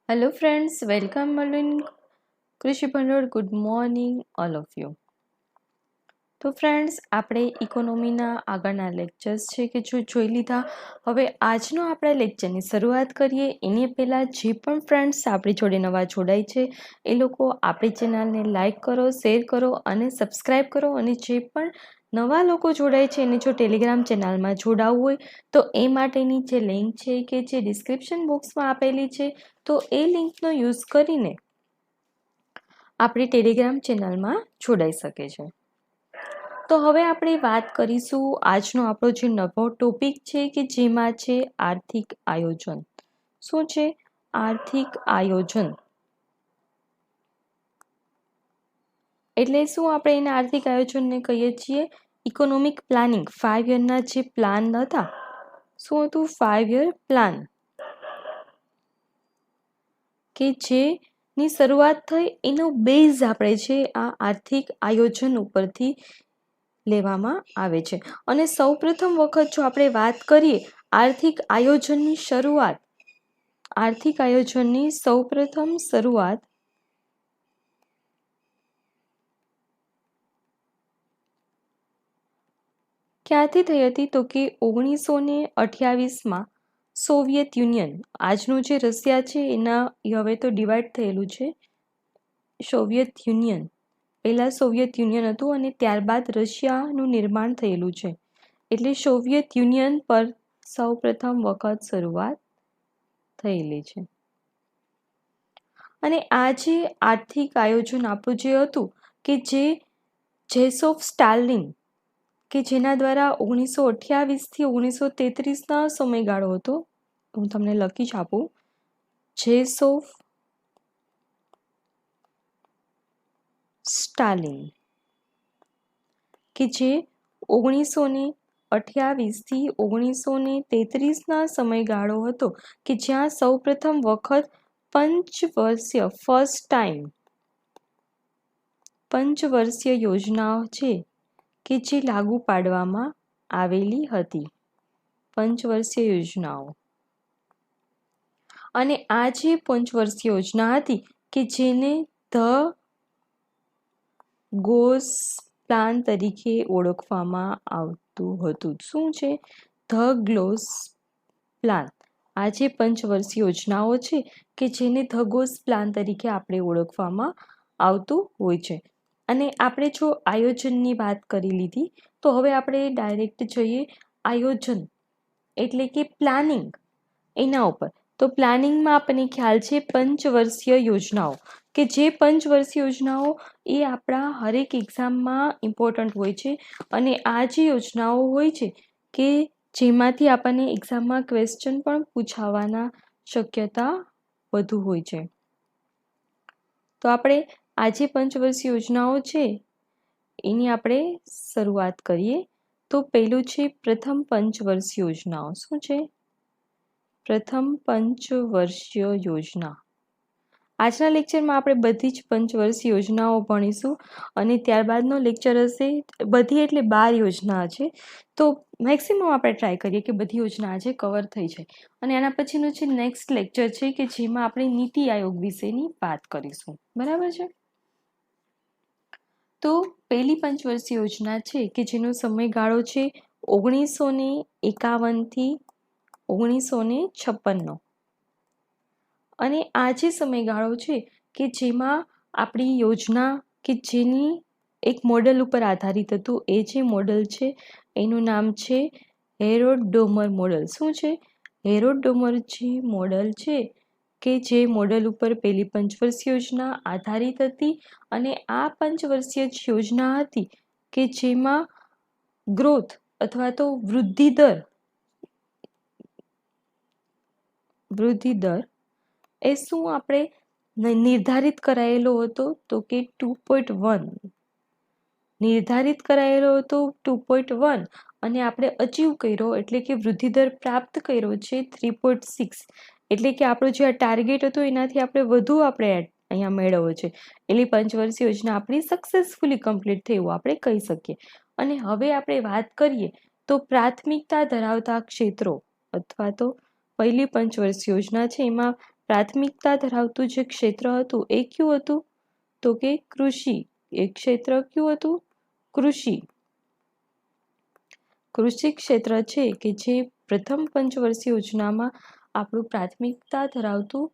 Hello friends, welcome in કૃષિ ભંડોળ. Good morning all of you. તો ફ્રેન્ડ્સ, આપણે ઇકોનોમીના આગળના લેક્ચર્સ છે કે જો જોઈ લીધા. હવે આજનો આપણા લેક્ચરની શરૂઆત કરીએ. એની પહેલાં જે પણ ફ્રેન્ડ્સ આપણી જોડે નવા જોડાય છે એ લોકો આપણી ચેનલને લાઈક કરો, શેર કરો અને સબસ્ક્રાઈબ કરો. અને જે પણ નવા લોકો જોડાય છે એને જો ટેલિગ્રામ ચેનલમાં જોડાવવું હોય તો એ માટેની જે લિંક છે કે જે ડિસ્ક્રિપ્શન બોક્સમાં આપેલી છે, તો એ લિંકનો યુઝ કરીને આપણી ટેલિગ્રામ ચેનલમાં જોડાઈ શકે છે. તો હવે આપણે વાત કરીશું આજનો આપણો જે નવો ટોપિક છે કે જેમાં છે આર્થિક આયોજન. શું છે આર્થિક આયોજન? એટલે શું આપણે એના આર્થિક આયોજનને કહીએ છીએ ઇકોનોમિક પ્લાનિંગ. 5 યરના જે પ્લાન હતા, શું હતું 5 યર પ્લાન, કે જેની શરૂઆત થઈ એનો બેઝ આપણે છે આ આર્થિક આયોજન ઉપરથી લેવામાં આવે છે. અને સૌપ્રથમ વખત જો આપણે વાત કરીએ આર્થિક આયોજનની સૌપ્રથમ શરૂઆત ક્યાંથી થઈ હતી? તો કે 1928માં સોવિયત યુનિયન, આજનું જે રશિયા છે એના હવે તો ડિવાઈડ થયેલું છે. સોવિયત યુનિયન, પહેલાં સોવિયત યુનિયન હતું અને ત્યારબાદ રશિયાનું નિર્માણ થયેલું છે. એટલે સોવિયત યુનિયન પર સૌપ્રથમ વખત શરૂઆત થયેલી છે. અને આ જે આર્થિક આયોજન આપણું જે હતું કે જે જેસોફ સ્ટાલિન, કે જેના દ્વારા 1928થી 1933ના સમયગાળો હતો. હું તમને લખી જ આપું. જેસોફ સ્ટાલિન, કે જે 1928થી 1933ના સમયગાળો હતો કે જ્યાં સૌપ્રથમ વખત પંચવર્ષીય યોજનાઓ છે કે જે લાગુ પાડવામાં આવેલી હતી. પંચવર્ષીય યોજનાઓ. અને આ જે પંચવર્ષીય યોજના હતી કે જેને ધ ગોસ પ્લાન તરીકે ઓળખવામાં આવતું હતું. શું છે? The gloss plan. આ જે પંચવર્ષીય યોજનાઓ છે કે જેને ધ ગોસ પ્લાન તરીકે આપણે ઓળખવામાં આવતું હોય છે. અને આપણે જો આયોજનની વાત કરી લીધી તો હવે આપણે ડાયરેક્ટ જોઈએ આયોજન એટલે કે પ્લાનિંગ એના ઉપર. તો પ્લાનિંગમાં આપણને ખ્યાલ છે પંચવર્ષીય યોજનાઓ, કે જે પંચવર્ષીય યોજનાઓ એ આપણા હરેક એક્ઝામમાં ઇમ્પોર્ટન્ટ હોય છે. અને આ જે યોજનાઓ હોય છે કે જેમાંથી આપણને એક્ઝામમાં ક્વેશ્ચન પણ પૂછાવાના શક્યતા વધુ હોય છે. તો આપણે આ જે પંચવર્ષીય યોજનાઓ છે એની આપણે શરૂઆત કરીએ. તો પહેલું છે પ્રથમ પંચવર્ષીય યોજનાઓ. શું છે? પ્રથમ પંચવર્ષીય યોજના. આજના લેક્ચરમાં આપણે બધી જ પંચવર્ષીય યોજનાઓ ભણીશું અને ત્યારબાદનો લેક્ચર હશે બધી એટલે 12 યોજના છે. તો મેક્સિમમ આપણે ટ્રાય કરીએ કે બધી યોજના આજે કવર થઈ જાય. અને આના પછીનું જે નેક્સ્ટ લેક્ચર છે કે જેમાં આપણે નીતિ આયોગ વિશેની વાત કરીશું. બરાબર છે? તો પહેલી પંચવર્ષીય યોજના છે કે જેનો સમયગાળો છે 1951થી 1956નો. અને આ જે સમયગાળો છે કે જેમાં આપણી યોજના કે જેની એક મોડલ ઉપર આધારિત હતું, એ જે મોડલ છે એનું નામ છે હેરોડ-ડોમર મોડલ. શું છે? હેરોડ-ડોમર જે મોડલ છે કે જે મોડલ ઉપર પહેલી પંચવર્ષીય યોજના આધારિત હતી. અને આ પંચવર્ષીય યોજના હતી કે જેમાં ગ્રોથ અથવા તો વૃદ્ધિ દર એ શું આપણે નિર્ધારિત કરાયેલો હતો? તો કે 2.1 નિર્ધારિત કરાયેલો હતો 2.1 અને આપણે અચીવ કર્યો એટલે કે વૃદ્ધિદર પ્રાપ્ત કર્યો છે 3.6. એટલે કે આપણો જે ટાર્ગેટ હતો એનાથી આપણે વધુ અહીંયા મેળવ્યો છે. એટલે પંચવર્ષીય યોજના આપણી સક્સેસફુલી કમ્પ્લીટ થઈ એવું આપણે કહી શકીએ. અને હવે આપણે વાત કરીએ તો પ્રાથમિકતા ધરાવતા ક્ષેત્રો અથવા તો પહેલી પંચવર્ષીય યોજના છે એમાં પ્રાથમિકતા ધરાવતું જે ક્ષેત્ર હતું એ કયું હતું? તો કે કૃષિ. એ ક્ષેત્ર કયું હતું? કૃષિ. કૃષિ ક્ષેત્ર છે કે જે પ્રથમ પંચવર્ષીય યોજનામાં આપણું પ્રાથમિકતા ધરાવતું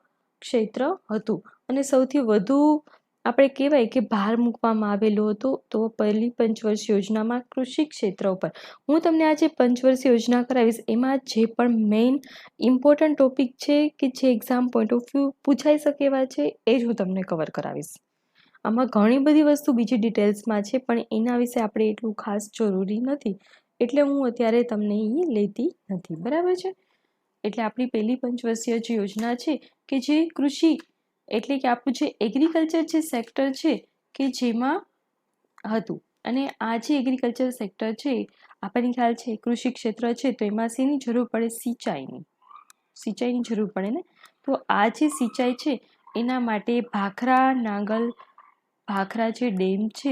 ક્ષેત્ર હતું અને સૌથી વધુ આપણે કહેવાય કે ભાર મૂકવામાં આવેલો હતો તો પહેલી પંચવર્ષીય યોજનામાં કૃષિ ક્ષેત્ર ઉપર. હું તમને આજે પંચવર્ષીય યોજના કરાવીશ એમાં જે પણ મેઇન ઇમ્પોર્ટન્ટ ટોપિક છે કે જે એક્ઝામ પોઈન્ટ ઓફ વ્યૂ પૂછાઈ શકે એવા છે એ જ હું તમને કવર કરાવીશ. આમાં ઘણી બધી વસ્તુ બીજી ડિટેલ્સમાં છે પણ એના વિશે આપણે એટલું ખાસ જરૂરી નથી એટલે હું અત્યારે તમને એ લેતી નથી. બરાબર છે? એટલે આપણી પહેલી પંચવર્ષીય જે યોજના છે કે જે કૃષિ એટલે કે આપણું જે એગ્રીકલ્ચર જે સેક્ટર છે કે જેમાં હતું અને આ જે એગ્રીકલ્ચર સેક્ટર છે આપણને ખ્યાલ છે કૃષિ ક્ષેત્ર છે તો એમાં શેની જરૂર પડે? સિંચાઈની જરૂર પડે ને. તો આ જે સિંચાઈ છે એના માટે ભાખરા જે ડેમ છે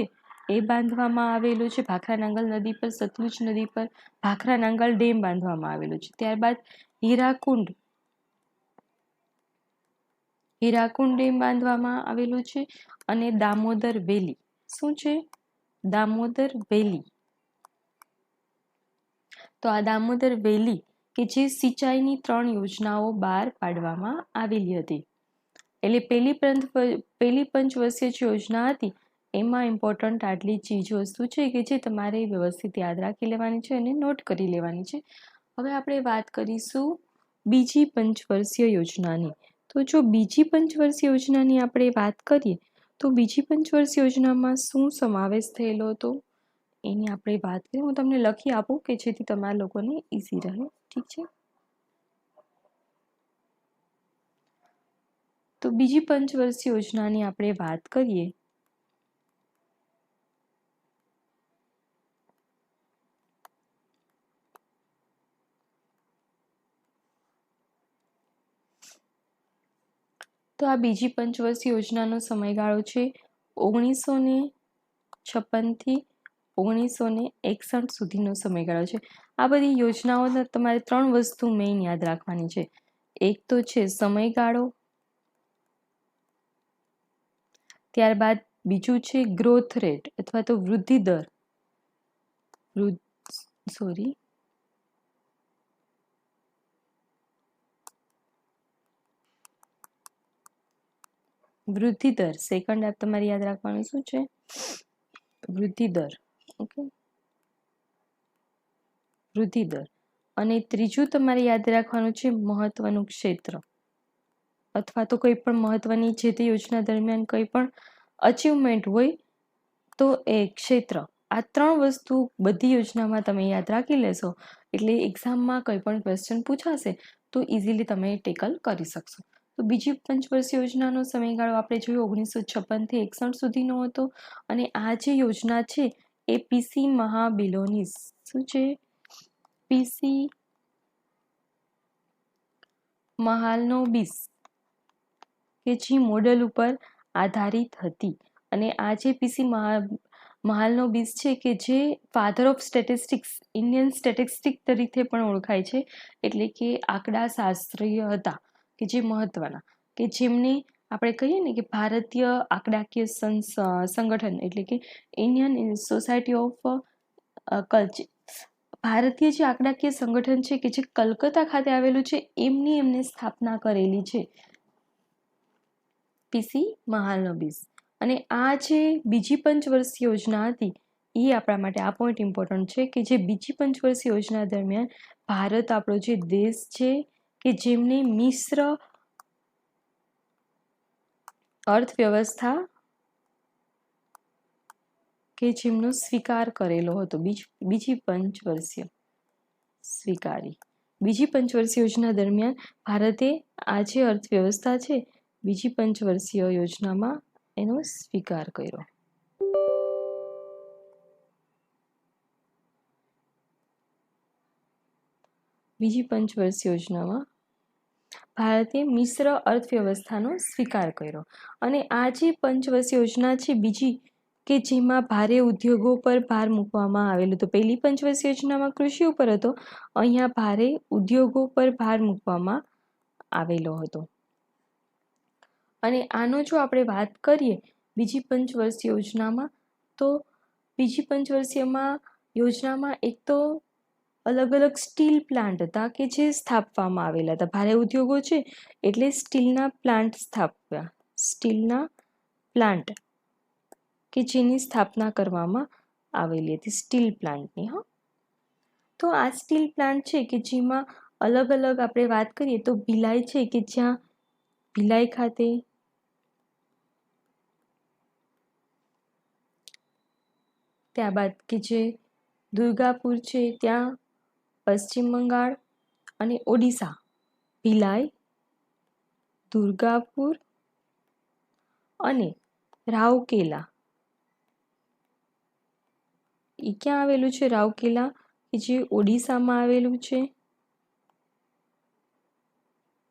એ બાંધવામાં આવેલો છે. ભાખરા નાંગલ નદી પર, સતલુજ નદી પર ભાખરા નાંગલ ડેમ બાંધવામાં આવેલો છે. ત્યારબાદ હીરાકુંડ ડેમ બાંધવામાં આવેલો છે અને દામોદર વેલી. શું છે? દામોદર વેલી. તો આ દામોદર વેલી કે જે સિંચાઈની 3 યોજનાઓ બહાર પાડવામાં આવેલી હતી. એટલે પહેલી પંચવર્ષીય જે યોજના હતી એમાં ઇમ્પોર્ટન્ટ આટલી ચીજ વસ્તુ છે કે જે તમારે વ્યવસ્થિત યાદ રાખી લેવાની છે અને નોટ કરી લેવાની છે. હવે આપણે વાત કરીશું બીજી પંચવર્ષીય યોજનાની. તો જો બીજી પંચવર્ષીય યોજનાની આપણે વાત કરીએ તો બીજી પંચવર્ષીય યોજનામાં શું સમાવેશ થયેલો હતો એની આપણે વાત કરીએ. હું તમને લખી આપું કે જેથી તમારા લોકોને ઈઝી રહે. ઠીક છે? તો બીજી પંચવર્ષીય યોજનાની આપણે વાત કરીએ તો આ બીજી પંચવર્ષીય યોજનાનો સમયગાળો છે 1956 થી 1961 સુધીનો સમયગાળો છે. આ બધી યોજનાઓના તમારે 3 વસ્તુ મેઇન યાદ રાખવાની છે. એક તો છે સમયગાળો, ત્યારબાદ બીજું છે ગ્રોથ રેટ અથવા તો વૃદ્ધિ દર. વૃદ્ધિ દર. સેકન્ડ તમારે યાદ રાખવાનું શું છે? વૃદ્ધિ દર. ઓકે, વૃદ્ધિ દર. અને ત્રીજું તમારે યાદ રાખવાનું છે મહત્વનું ક્ષેત્ર અથવા તો કોઈ પણ મહત્વની જે તે યોજના દરમિયાન કોઈ પણ અચીવમેન્ટ હોય તો એ ક્ષેત્ર. આ 3 વસ્તુ બધી યોજનામાં તમે યાદ રાખી લેશો એટલે એક્ઝામમાં કોઈ પણ ક્વેશ્ચન પૂછાશે તો ઇઝીલી તમે ટેકલ કરી શકશો. તો બીજી પંચવર્ષીય યોજનાનો સમયગાળો આપણે જોયો 1956 થી 61 સુધીનો હતો અને આ જે યોજના છે એ પીસી મહાબિલોની શું છે? પીસી મહાલનોબિસ કે જે મોડેલ ઉપર આધારિત હતી અને આ જે પીસી મહાલનોબિસ છે કે જે father of statistics, Indian statistic તરીકે પણ ઓળખાય છે. એટલે કે આંકડા શાસ્ત્રીય હતા કે જે મહત્વના કે જેમને આપણે કહીએ ને કે ભારતીય આંકડાકીય સંગઠન એટલે કે ઇન્ડિયન સોસાયટી ઓફ કલ્ચર, ભારતીય જે આંકડાકીય સંગઠન છે કે જે કલકત્તા ખાતે આવેલું છે એમને સ્થાપના કરેલી છે પીસી મહાલનોબિસ. અને આ જે બીજી પંચવર્ષીય યોજના હતી એ આપણા માટે આ પોઈન્ટ ઇમ્પોર્ટન્ટ છે કે જે બીજી પંચવર્ષીય યોજના દરમિયાન ભારત આપણો જે દેશ છે કે જેમને મિશ્ર અર્થવ્યવસ્થા કે જેમનો સ્વીકાર કરેલો હતો. બીજી પંચવર્ષીય યોજના દરમિયાન ભારતે આ જે અર્થવ્યવસ્થા છે બીજી પંચવર્ષીય યોજનામાં એનો સ્વીકાર કર્યો. બીજી પંચવર્ષીય યોજનામાં ભારતે મિશ્ર અર્થવ્યવસ્થાનો સ્વીકાર કર્યો અને આ જે પંચવર્ષીય યોજના છે બીજી કે જેમાં ભારે ઉદ્યોગો પર ભાર મૂકવામાં આવેલો હતો. પહેલી પંચવર્ષીય યોજનામાં કૃષિ ઉપર હતો, અહીંયા ભારે ઉદ્યોગો પર ભાર મૂકવામાં આવેલો હતો. અને આનો જો આપણે વાત કરીએ બીજી પંચવર્ષીય યોજનામાં, તો બીજી પંચવર્ષીયમાં યોજનામાં એક તો અલગ અલગ સ્ટીલ પ્લાન્ટ હતા કે જે સ્થાપવામાં આવેલા હતા. ભારે ઉદ્યોગો છે એટલે સ્ટીલના પ્લાન્ટ સ્થાપ્યા, સ્ટીલના પ્લાન્ટ કે જેની સ્થાપના કરવામાં આવેલી હતી, સ્ટીલ પ્લાન્ટની. તો આ સ્ટીલ પ્લાન્ટ છે કે જેમાં અલગ અલગ આપણે વાત કરીએ તો ભિલાઈ છે કે જ્યાં ભિલાઈ ખાતે, ત્યારબાદ કે જે દુર્ગાપુર છે ત્યાં પશ્ચિમ બંગાળ અને ઓડિશા, ભિલાઈ, દુર્ગાપુર અને રાઉરકેલા. એ ક્યાં આવેલું છે? રાઉરકેલા કે જે ઓડિશામાં આવેલું છે.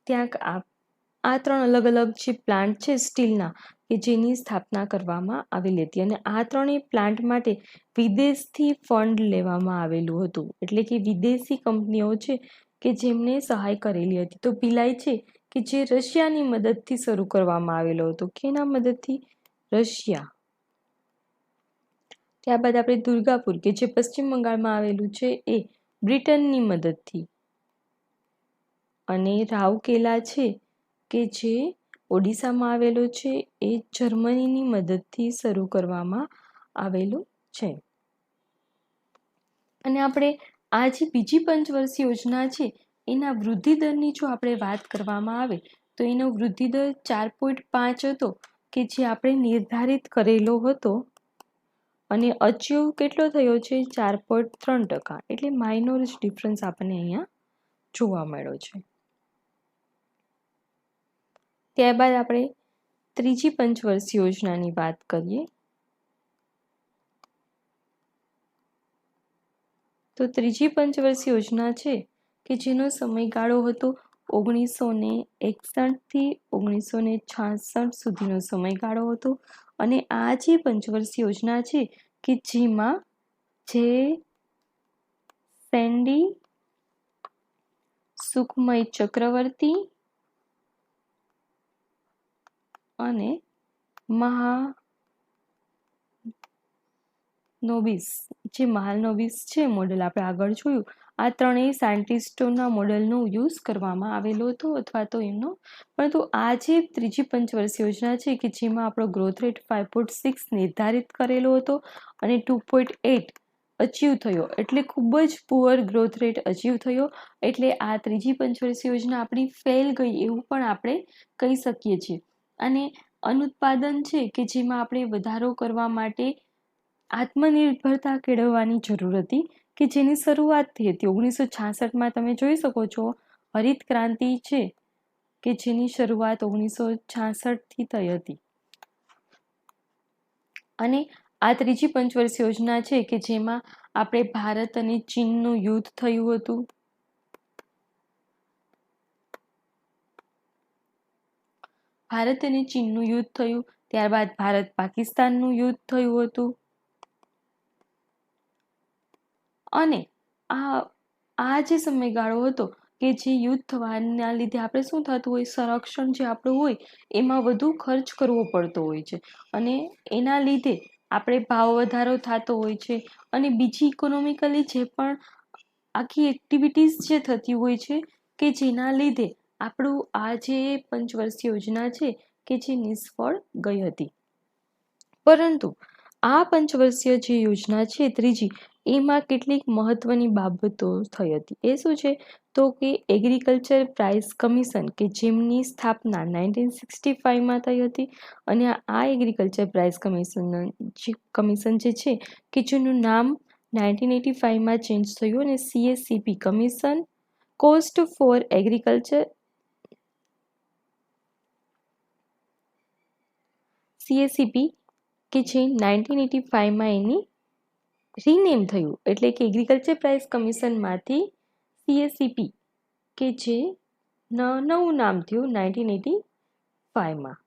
ત્યાં આ ત્રણ અલગ અલગ જે પ્લાન્ટ છે સ્ટીલના કે જેની સ્થાપના કરવામાં આવેલી હતી. અને આ ત્રણેય પ્લાન્ટ માટે વિદેશથી ફંડ લેવામાં આવેલું હતું, એટલે કે વિદેશી કંપનીઓ છે કે જેમને સહાય કરેલી હતી. તો ભિલાઈ છે કે જે રશિયાની મદદથી શરૂ કરવામાં આવેલો હતો. કેના મદદથી? રશિયા. ત્યારબાદ આપણે દુર્ગાપુર કે જે પશ્ચિમ બંગાળમાં આવેલું છે એ બ્રિટનની મદદથી. અને રાઉરકેલા છે કે જે ઓડિશામાં આવેલો છે એ જર્મનીની મદદથી શરૂ કરવામાં આવેલું છે. અને આપણે આ જે બીજી પંચવર્ષીય યોજના છે એના વૃદ્ધિ દરની જો આપણે વાત કરવામાં આવે તો એનો વૃદ્ધિ દર 4.5 હતો કે જે આપણે નિર્ધારિત કરેલો હતો, અને અચીવ કેટલો થયો છે? 4.3%. એટલે માઇનોર જ ડિફરન્સ આપણને અહીંયા જોવા મળ્યો છે. ત્યારબાદ આપણે ત્રીજી પંચવર્ષીય યોજનાની વાત કરીએ તો ત્રીજી પંચવર્ષીય યોજના છે કે જેનો સમયગાળો હતો 1961 થી 1966 સુધીનો સમયગાળો હતો. અને આ જે પંચવર્ષીય યોજના છે કે જેમાં જે સેન્ડી સુખમય ચક્રવર્તી અને મહાનોબિસ, જે મહાલનોબિસ છે મોડેલ આપણે આગળ જોયું, આ ત્રણેય સાયન્ટિસ્ટોના મોડેલનો યુઝ કરવામાં આવેલો હતો અથવા તો એમનો. પરંતુ આ જે ત્રીજી પંચવર્ષીય યોજના છે કે જેમાં આપણો ગ્રોથ રેટ 5.6 નિર્ધારિત કરેલો હતો અને 2.8 અચીવ થયો, એટલે ખૂબ જ પુઅર ગ્રોથ રેટ અચીવ થયો. એટલે આ ત્રીજી પંચવર્ષીય યોજના આપણી ફેલ ગઈ એવું પણ આપણે કહી શકીએ છીએ. અને અનુત્પાદન છે કે જેમાં આપણે વધારો કરવા માટે આત્મનિર્ભરતા કેળવવાની જરૂર હતી કે જેની શરૂઆત થઈ હતી 1966માં. તમે જોઈ શકો છો હરિત ક્રાંતિ છે કે જેની શરૂઆત 1966થી થઈ હતી. અને આ ત્રીજી પંચવર્ષીય યોજના છે કે જેમાં આપણે ભારત અને ચીનનું યુદ્ધ થયું હતું. ભારત અને ચીનનું યુદ્ધ થયું, ત્યારબાદ ભારત પાકિસ્તાનનું યુદ્ધ થયું હતું. અને આ જે સમયગાળો હતો કે જે યુદ્ધ થવાના લીધે આપણે શું થતું હોય, સંરક્ષણ જે આપણું હોય એમાં વધુ ખર્ચ કરવો પડતો હોય છે, અને એના લીધે આપણે ભાવ વધારો થતો હોય છે. અને બીજી ઇકોનોમિકલી જે પણ આખી એક્ટિવિટીઝ જે થતી હોય છે કે જેના લીધે આપણું આ જે પંચવર્ષીય યોજના છે કે જે નિષ્ફળ ગઈ હતી. પરંતુ આ પંચવર્ષીય જે યોજના છે ત્રીજી, એમાં કેટલીક મહત્વની બાબતો થઈ હતી. એ શું છે? તો કે એગ્રીકલ્ચર પ્રાઇસ કમિશન કે જેમની સ્થાપના 1965માં થઈ હતી. અને આ એગ્રીકલ્ચર પ્રાઇસ કમિશન જે છે કે જેનું નામ 1985માં ચેન્જ થયું અને CACP commission cost four agriculture CACP કે જે 1985માં એની રીનેમ થયું, એટલે કે એગ્રીકલ્ચર પ્રાઇસ કમિશનમાંથી CACP કે જે નવું નામ થયું 1985માં.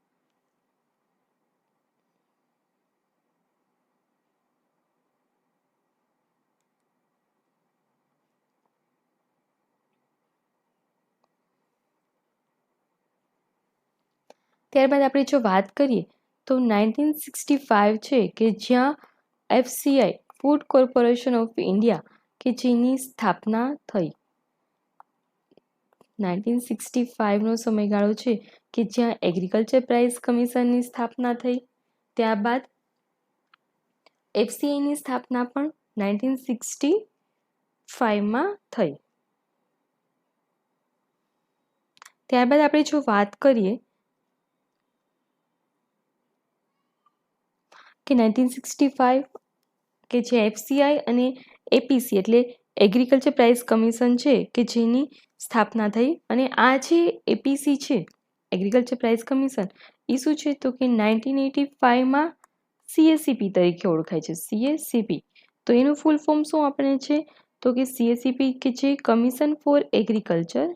ત્યારબાદ આપણે જો વાત કરીએ તો 1965 છે કે જ્યાં FCI food corporation of India કે જેની સ્થાપના થઈ. 1965નો સમયગાળો છે કે જ્યાં એગ્રીકલ્ચર પ્રાઇસ કમિશનની સ્થાપના થઈ. ત્યારબાદ FCIની સ્થાપના પણ 1965માં થઈ. ત્યારબાદ આપણે જો વાત કરીએ કે 1965 કે જે FCI અને APC એટલે એગ્રીકલ્ચર પ્રાઇસ કમિશન છે કે જેની સ્થાપના થઈ. અને આ જે APC છે એગ્રીકલ્ચર પ્રાઇસ કમિશન એ શું છે તો કે 1985માં CACP તરીકે ઓળખાય છે. CACP તો એનું ફૂલ ફોર્મ શું આપણે છે તો કે CACP કે જે commission for agriculture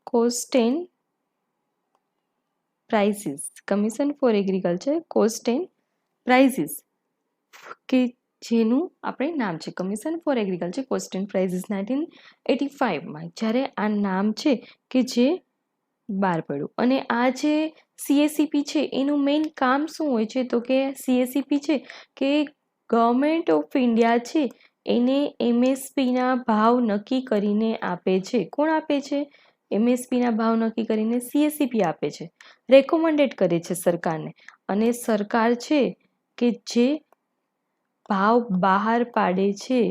cost and prices કે જેનું આપણે નામ છે commission for agriculture cost and prices 1985માં જ્યારે આ નામ છે કે જે બહાર પડ્યું. અને આ જે CACP છે એનું મેઇન કામ શું હોય છે તો કે CACP છે કે ગવર્મેન્ટ ઓફ ઇન્ડિયા છે એને MSPના ભાવ નક્કી કરીને આપે છે. કોણ આપે છે? MSPના ભાવ નક્કી કરીને CACP આપે છે, રેકમેન્ડેડ કરે છે સરકારને. અને સરકાર છે કે જે ભાવ બહાર પાડે છે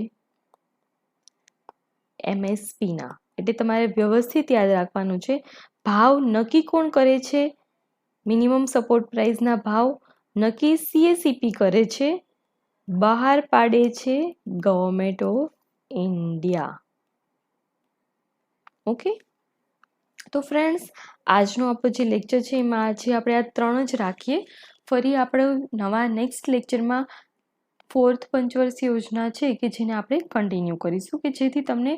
MSPના. એટલે તમારે વ્યવસ્થિત યાદ રાખવાનું છે ભાવ નક્કી કોણ કરે છે? મિનિમમ સપોર્ટ પ્રાઇસના ભાવ નક્કી CACP કરે છે, બહાર પાડે છે ગવર્મેન્ટ ઓફ ઇન્ડિયા. ઓકે, તો ફ્રેન્ડ્સ આજનો આપણો જે લેક્ચર છે એમાં આજે આપણે આ 3 જ રાખીએ. ફરી આપણે નવા નેક્સ્ટ લેક્ચરમાં 4th પંચવર્ષીય યોજના છે કે જેને આપણે કન્ટિન્યુ કરીશું કે જેથી તમને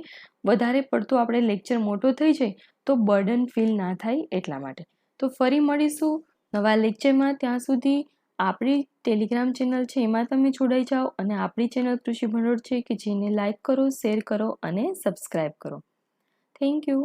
વધારે પડતો આપણે લેક્ચર મોટો થઈ જાય તો બર્ડન ફીલ ના થાય એટલા માટે. તો ફરી મળીશું નવા લેક્ચરમાં. ત્યાં સુધી આપણી ટેલિગ્રામ ચેનલ છે એમાં તમે જોડાઈ જાઓ અને આપણી ચેનલ કૃષિ ભંડોળ છે કે જેને લાઈક કરો, શેર કરો અને સબસ્ક્રાઈબ કરો. Thank you.